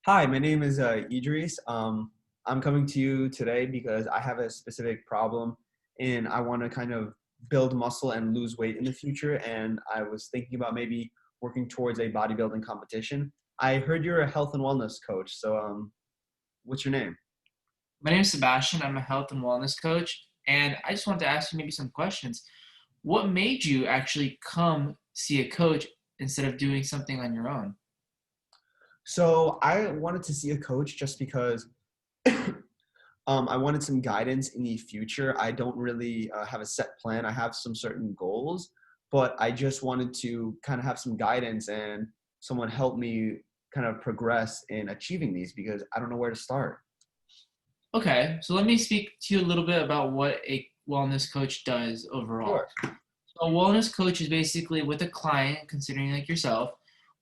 Hi, my name is Idrees. I'm coming to you today because I have a specific problem and I want to kind of build muscle and lose weight in the future. And I was thinking about maybe working towards a bodybuilding competition. I heard you're a health and wellness coach. So, what's your name? My name is Sebastian. I'm a health and wellness coach, and I just wanted to ask you maybe some questions. What made you actually come see a coach instead of doing something on your own? So, I wanted to see a coach just because I wanted some guidance in the future. I don't really have a set plan. I have some certain goals, but I just wanted to kind of have some guidance and someone help me kind of progress in achieving these because I don't know where to start. Okay, so let me speak to you a little bit about what a wellness coach does overall. Sure. So, a wellness coach is basically with a client, considering like yourself,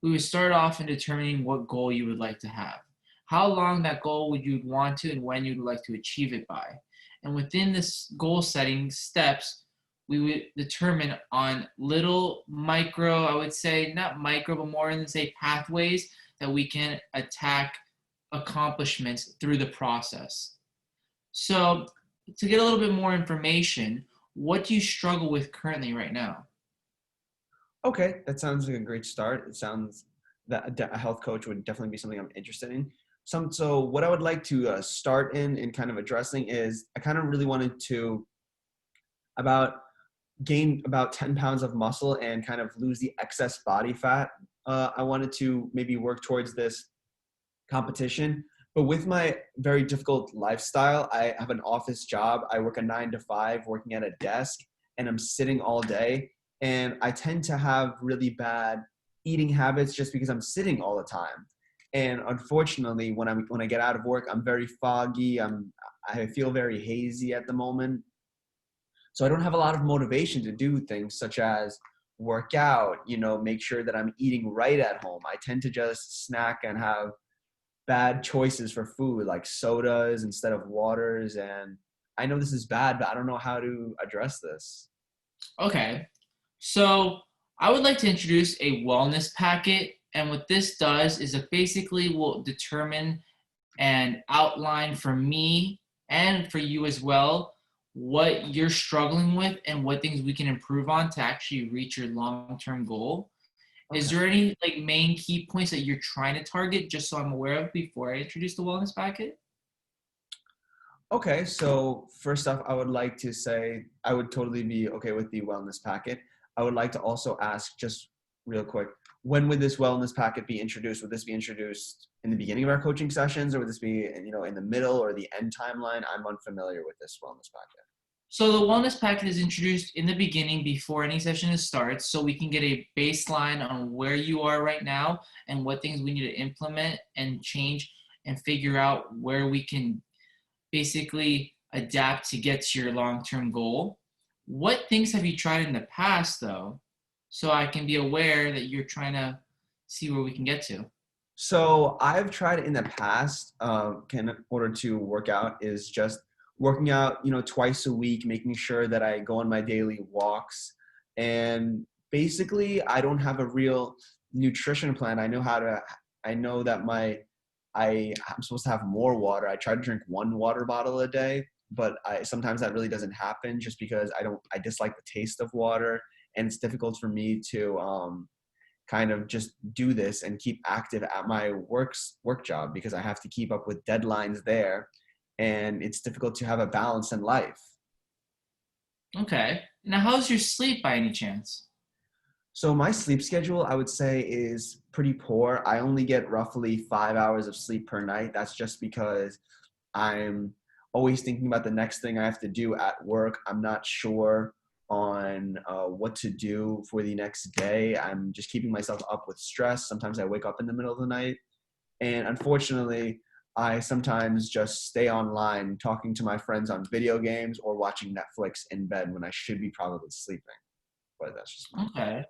we would start off in determining what goal you would like to have. How long that goal would you want to and when you'd like to achieve it by. And within this goal setting steps, we would determine on little micro, I would say, not micro, but more in say pathways that we can attack accomplishments through the process. So, to get a little bit more information, what do you struggle with currently right now? Okay, that sounds like a great start. It sounds that a health coach would definitely be something I'm interested in. So what I would like to start in kind of addressing is I kind of really wanted to about gain about 10 pounds of muscle and kind of lose the excess body fat. I wanted to maybe work towards this competition. But with my very difficult lifestyle, I have an office job. I work a 9 to 5 working at a desk and I'm sitting all day. And I tend to have really bad eating habits just because I'm sitting all the time. And unfortunately, when I get out of work, I'm very foggy. I feel very hazy at the moment. So I don't have a lot of motivation to do things such as work out, make sure that I'm eating right at home. I tend to just snack and have bad choices for food like sodas instead of waters. And I know this is bad, but I don't know how to address this. Okay, so I would like to introduce a wellness packet. And what this does is it basically will determine and outline for me and for you as well what you're struggling with and what things we can improve on to actually reach your long-term goal. Is Okay. there any like main key points that you're trying to target just so I'm aware of before I introduce the wellness packet? Okay, so first off, I would like to say I would totally be okay with the wellness packet. I would like to also ask just real quick, when would this wellness packet be introduced? Would this be introduced in the beginning of our coaching sessions or would this be, in the middle or the end timeline? I'm unfamiliar with this wellness packet. So the wellness packet is introduced in the beginning before any session starts, so we can get a baseline on where you are right now and what things we need to implement and change and figure out where we can basically adapt to get to your long-term goal. What things have you tried in the past though, so I can be aware that you're trying to see where we can get to? So I've tried in the past, in order to work out is just working out, twice a week, making sure that I go on my daily walks. And basically, I don't have a real nutrition plan. I know that I'm supposed to have more water. I try to drink 1 water bottle a day, but sometimes that really doesn't happen just because I dislike the taste of water and it's difficult for me to, kind of just do this and keep active at my work job because I have to keep up with deadlines there and it's difficult to have a balance in life. Okay. Now, how's your sleep by any chance? So my sleep schedule, I would say, is pretty poor. I only get roughly 5 hours of sleep per night. That's just because I'm always thinking about the next thing I have to do at work. I'm not sure on what to do for the next day. I'm just keeping myself up with stress. Sometimes I wake up in the middle of the night. And unfortunately, I sometimes just stay online talking to my friends on video games or watching Netflix in bed when I should be probably sleeping. But that's just me. Okay.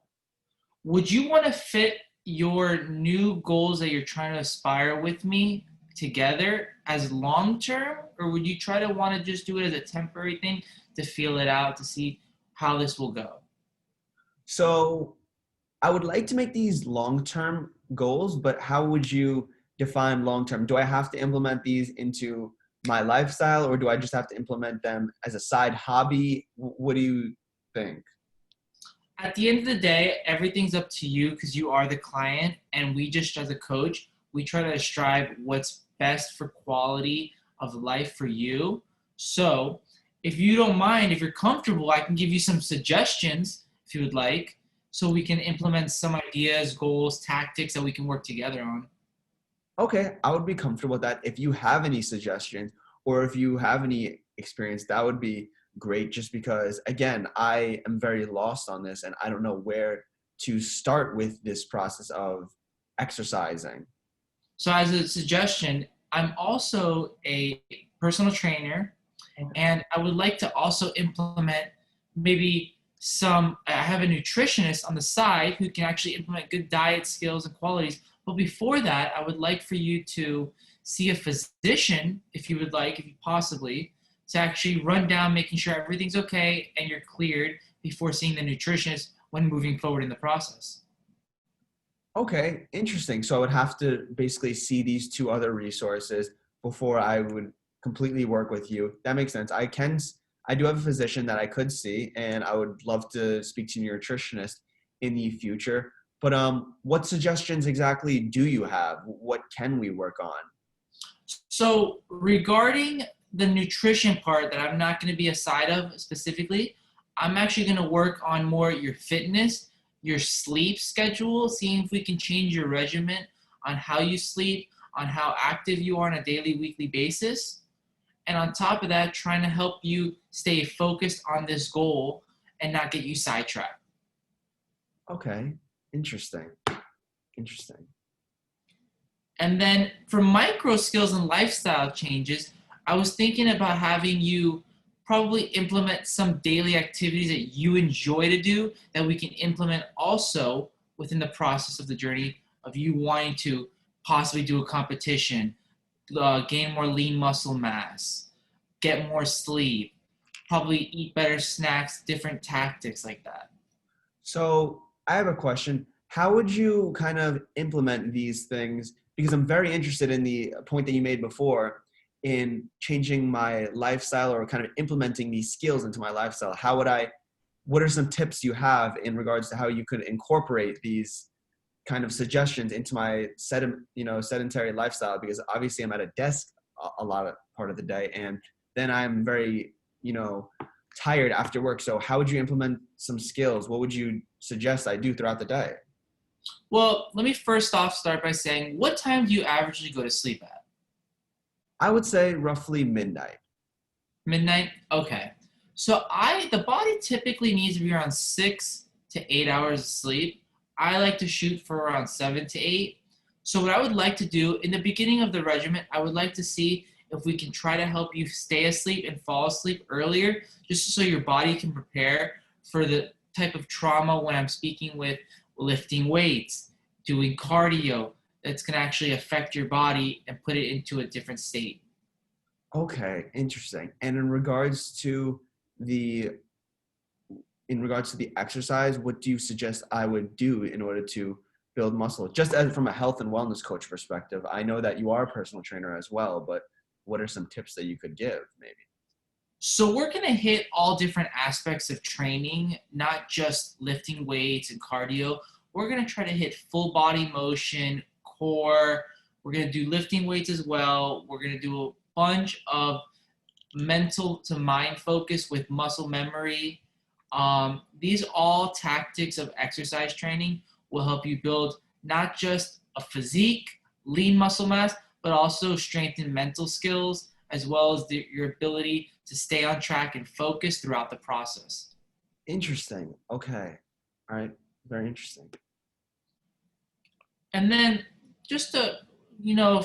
Would you want to fit your new goals that you're trying to aspire with me together as long term, or would you try to want to just do it as a temporary thing to feel it out to see how this will go? So I would like to make these long-term goals, but how would you define long term? Do I have to implement these into my lifestyle, or do I just have to implement them as a side hobby? What do you think? At the end of the day, everything's up to you because you are the client, and we just, as a coach, we try to strive what's best for quality of life for you. So, if you don't mind, if you're comfortable, I can give you some suggestions if you would like, so we can implement some ideas, goals, tactics that we can work together on. Okay, I would be comfortable with that. If you have any suggestions or if you have any experience, that would be great. Just because, again, I am very lost on this and I don't know where to start with this process of exercising. So, as a suggestion, I'm also a personal trainer, Okay. and I would like to also implement maybe I have a nutritionist on the side who can actually implement good diet skills and qualities. But before that, I would like for you to see a physician, if you would like, if you possibly, to actually run down making sure everything's okay and you're cleared before seeing the nutritionist when moving forward in the process. Okay, interesting. So I would have to basically see these two other resources before I would completely work with you. That makes sense. I do have a physician that I could see, and I would love to speak to your nutritionist in the future. But what suggestions exactly do you have? What can we work on? So regarding the nutrition part that I'm not going to be a side of specifically, I'm actually going to work on more your fitness, your sleep schedule, seeing if we can change your regimen on how you sleep, on how active you are on a daily, weekly basis. And on top of that, trying to help you stay focused on this goal and not get you sidetracked. Okay, interesting. Interesting. And then for micro skills and lifestyle changes, I was thinking about having you probably implement some daily activities that you enjoy to do that we can implement also within the process of the journey of you wanting to possibly do a competition, gain more lean muscle mass, get more sleep, probably eat better snacks, different tactics like that. So I have a question. How would you kind of implement these things? Because I'm very interested in the point that you made before in changing my lifestyle or kind of implementing these skills into my lifestyle. What are some tips you have in regards to how you could incorporate these kind of suggestions into my sedentary lifestyle? Because obviously I'm at a desk a lot of part of the day, and then I'm very, tired after work. So how would you implement some skills? What would you suggest I do throughout the day? Well, let me first off start by saying, what time do you averagely go to sleep at? I would say roughly midnight. Midnight? Okay. So the body typically needs to be around 6 to 8 hours of sleep. I like to shoot for around 7 to 8. So what I would like to do in the beginning of the regimen, I would like to see if we can try to help you stay asleep and fall asleep earlier, just so your body can prepare for the type of trauma when I'm speaking with lifting weights, doing cardio, that's going to actually affect your body and put it into a different state. Okay, interesting. And the in regards to the exercise, what do you suggest I would do in order to build muscle? Just as from a health and wellness coach perspective, I know that you are a personal trainer as well, but what are some tips that you could give maybe? So we're going to hit all different aspects of training, not just lifting weights and cardio. We're going to try to hit full body motion, core. We're going to do lifting weights as well. We're going to do a bunch of mental to mind focus with muscle memory. These all tactics of exercise training will help you build not just a physique, lean muscle mass, but also strengthen mental skills as well as your ability to stay on track and focus throughout the process. Interesting. Okay. All right. Very interesting. And then just to,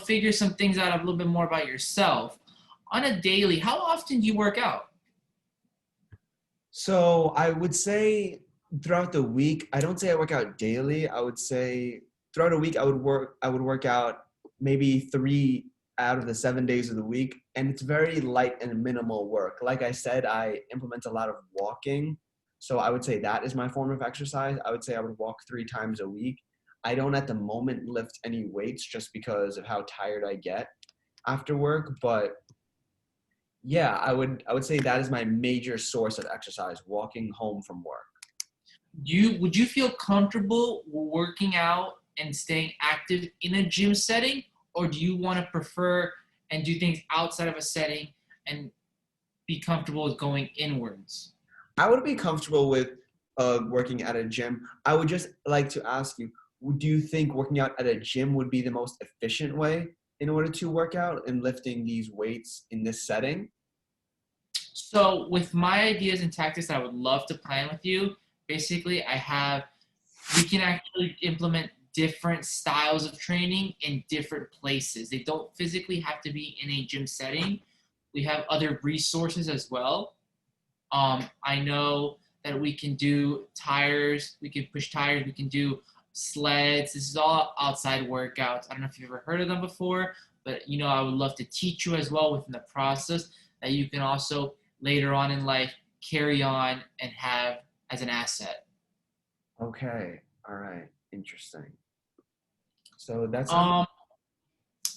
figure some things out a little bit more about yourself. On a daily, how often do you work out? So I would say throughout the week, I don't say I work out daily. I would say throughout a week I would work out maybe 3 out of the 7 days of the week. And it's very light and minimal work. Like I said, I implement a lot of walking. So I would say that is my form of exercise. I would say I would walk 3 times a week. I don't at the moment lift any weights just because of how tired I get after work. But yeah, I would say that is my major source of exercise, walking home from work. Would you feel comfortable working out and staying active in a gym setting, or do you want to prefer and do things outside of a setting and be comfortable with going inwards? I would be comfortable with working at a gym. I would just like to ask you, do you think working out at a gym would be the most efficient way in order to work out and lifting these weights in this setting? So, with my ideas and tactics, I would love to plan with you. Basically, we can actually implement different styles of training in different places. They don't physically have to be in a gym setting. We have other resources as well. I know that we can do tires, we can push tires, we can do sleds. This is all outside workouts. I don't know if you've ever heard of them before, but I would love to teach you as well within the process that you can also later on in life carry on and have as an asset. Okay. All right. Interesting. So that sounds. Um,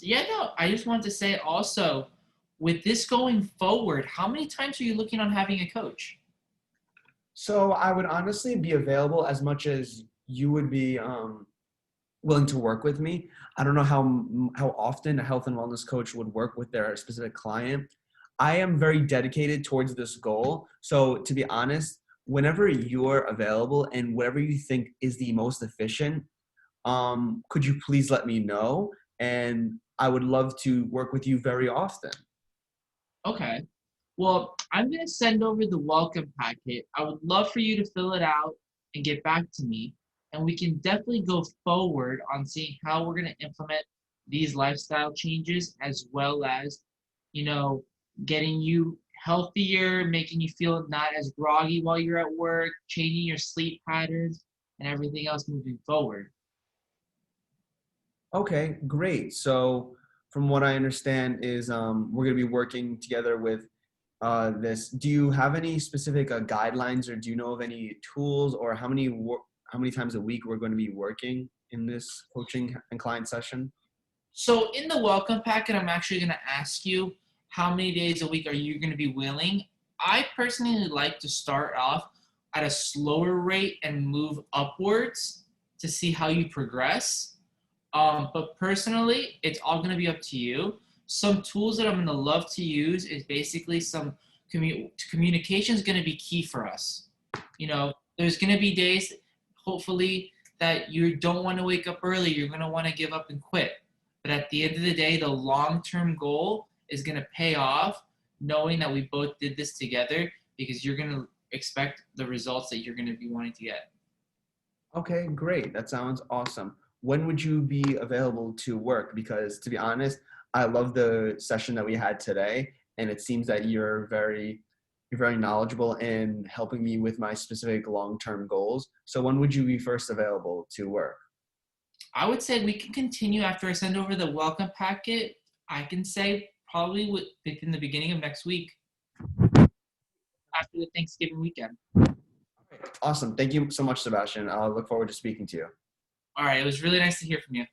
yeah, no, I just wanted to say also, with this going forward, how many times are you looking on having a coach? So I would honestly be available as much as you would be willing to work with me. I don't know how often a health and wellness coach would work with their specific client. I am very dedicated towards this goal. So to be honest, whenever you're available and whatever you think is the most efficient, could you please let me know? And I would love to work with you very often. Okay. Well, I'm going to send over the welcome packet. I would love for you to fill it out and get back to me. And we can definitely go forward on seeing how we're going to implement these lifestyle changes as well as, you know, getting you healthier, making you feel not as groggy while you're at work, changing your sleep patterns, and everything else moving forward. Okay, great. So from what I understand is we're going to be working together with this. Do you have any specific guidelines, or do you know of any tools, or how many times a week we're going to be working in this coaching and client session? So in the welcome packet, I'm actually going to ask you how many days a week are you going to be willing. I personally like to start off at a slower rate and move upwards to see how you progress. But personally, it's all going to be up to you. Some tools that I'm going to love to use is basically communication is going to be key for us. There's going to be days, hopefully, that you don't want to wake up early. You're going to want to give up and quit. But at the end of the day, the long-term goal is going to pay off knowing that we both did this together because you're going to expect the results that you're going to be wanting to get. Okay, great. That sounds awesome. When would you be available to work? Because to be honest, I love the session that we had today, and it seems that you're very knowledgeable in helping me with my specific long-term goals. So when would you be first available to work? I would say we can continue after I send over the welcome packet. I can say probably within the beginning of next week after the Thanksgiving weekend. Awesome. Thank you so much, Sebastian. I'll look forward to speaking to you. All right. It was really nice to hear from you.